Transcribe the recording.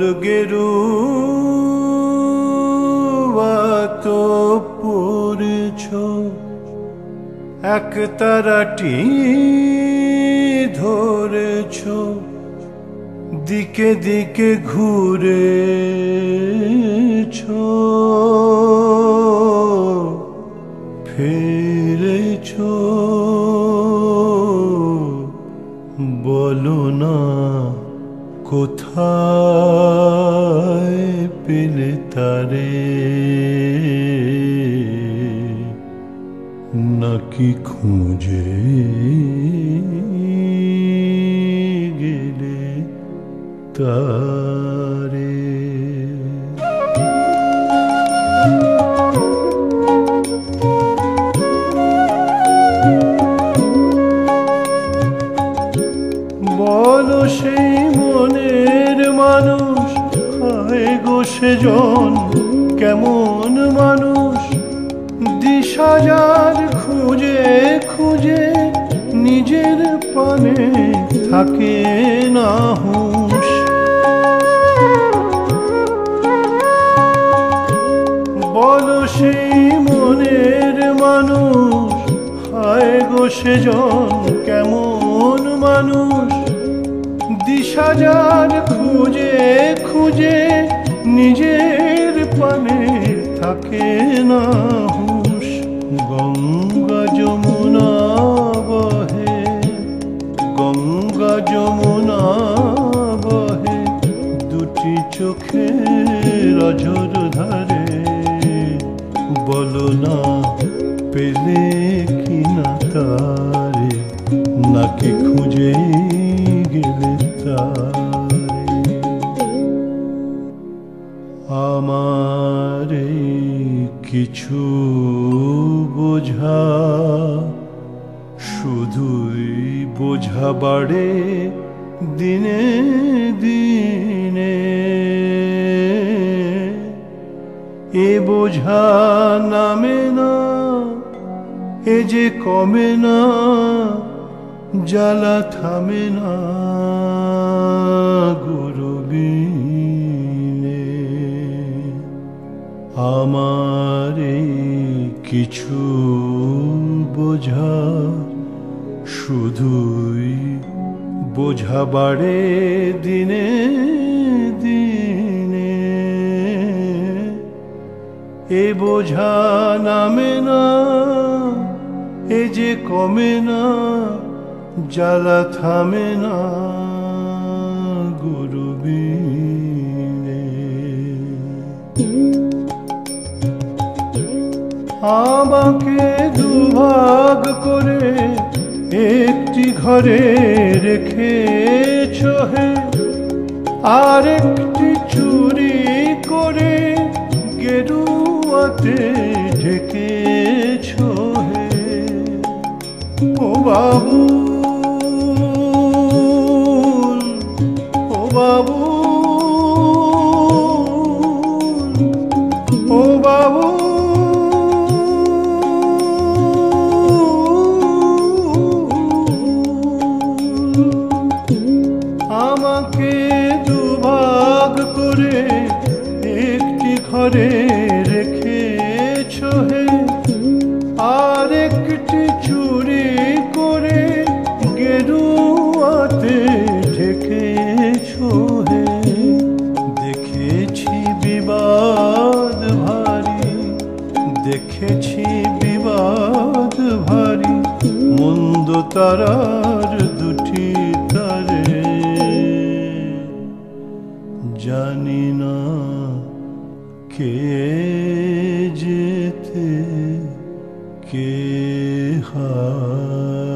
গোল গেরুয়া তো পরেছ, একতারাটি ধরেছ, দিকে দিকে ঘুরেছ, ফিরেছ, বলো না কোথায় পেলে তারে, নাকি খুঁজে গেলে তারে। বলো সেই মনের মানুষ, হায় গো সেজন কেমন মানুষ, দিশাজার খুঁজে খুঁজে নিজের পানে থাকে না হুঁশ। বলো সেই মনের মানুষ, হায় গো সেজন কেমন মানুষ, দিশাজার খুঁজে খুঁজে নিজের পানে থাকে না হুঁশ। গঙ্গা যমুনা বহে, গঙ্গা যমুনা বহে, দুটি চোখের অঝোর ধারে, বলো না পেলে কি না তারে, নাকি খুঁজে গেলে তারে। আমার কিছু বোঝা, শুধুই বোঝা বাড়ে দিনে দিনে, এ বোঝা নামে না, এ যে কমে না, জ্বালা থামে না গুরুবিনে। আমার কিছু বোঝা, শুধুই বোঝা বাড়ে দিনে দিনে, এ বোঝা নামে না, এ যে কমে না, জ্বালা থামে না গুরুবিনে। আমাকে দুভাগ করে একটি ঘরে রেখেছ হে, আর একটি চুরি করে গেরুয়াতে ঢেকেছ হে। ও বাবুল, ও বাবুল, ও বাবুল, আমাকে দুভাগ করে একটি ঘরে রেখেছ হে, আর একটি চুরি করে গেরুয়াতে ঢেকেছ হে। দেখেছি বিবাদ ভারী, দেখেছি বিবাদ ভারী, মন্দ তারার দুটি তারে, জানি না কে যেতে কে হায়।